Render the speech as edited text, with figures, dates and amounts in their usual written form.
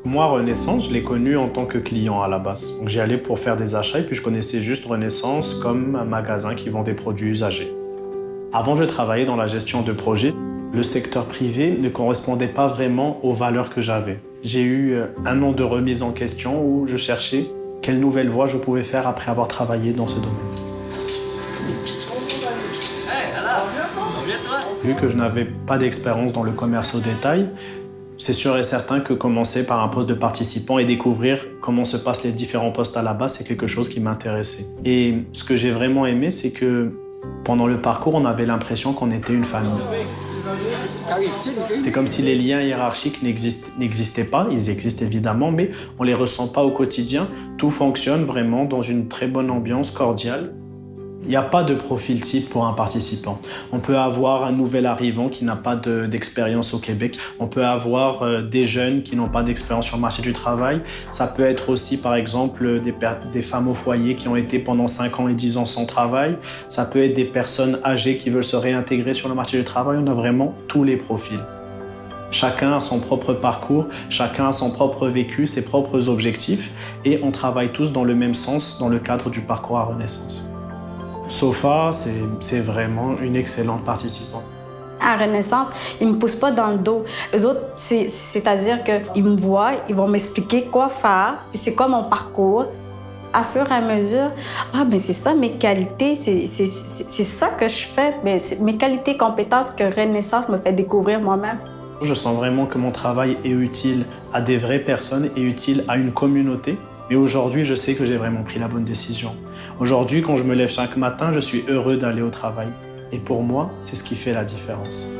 Moi, Renaissance, je l'ai connu en tant que client à la base. Donc, j'y allais pour faire des achats et puis je connaissais juste Renaissance comme un magasin qui vend des produits usagés. Avant, je travaillais dans la gestion de projets. Le secteur privé ne correspondait pas vraiment aux valeurs que j'avais. J'ai eu un an de remise en question où je cherchais quelle nouvelle voie je pouvais faire après avoir travaillé dans ce domaine. Vu que je n'avais pas d'expérience dans le commerce au détail, c'est sûr et certain que commencer par un poste de participant et découvrir comment se passent les différents postes à la base, c'est quelque chose qui m'intéressait. Et ce que j'ai vraiment aimé, c'est que pendant le parcours, on avait l'impression qu'on était une famille. C'est comme si les liens hiérarchiques n'existaient pas, ils existent évidemment, mais on ne les ressent pas au quotidien. Tout fonctionne vraiment dans une très bonne ambiance cordiale. Il n'y a pas de profil type pour un participant. On peut avoir un nouvel arrivant qui n'a pas d'expérience au Québec. On peut avoir des jeunes qui n'ont pas d'expérience sur le marché du travail. Ça peut être aussi, par exemple, des femmes au foyer qui ont été pendant 5 ans et 10 ans sans travail. Ça peut être des personnes âgées qui veulent se réintégrer sur le marché du travail. On a vraiment tous les profils. Chacun a son propre parcours, chacun a son propre vécu, ses propres objectifs et on travaille tous dans le même sens dans le cadre du parcours à Renaissance. Sofa, c'est vraiment une excellente participante. À Renaissance, ils ne me poussent pas dans le dos. Eux autres, c'est-à-dire qu'ils me voient, ils vont m'expliquer quoi faire, puis c'est quoi mon parcours. À fur et à mesure, mais c'est ça mes qualités, c'est ça que je fais, mais mes qualités, compétences que Renaissance me fait découvrir moi-même. Je sens vraiment que mon travail est utile à des vraies personnes et utile à une communauté. Mais aujourd'hui, je sais que j'ai vraiment pris la bonne décision. Aujourd'hui, quand je me lève chaque matin, je suis heureux d'aller au travail. Et pour moi, c'est ce qui fait la différence.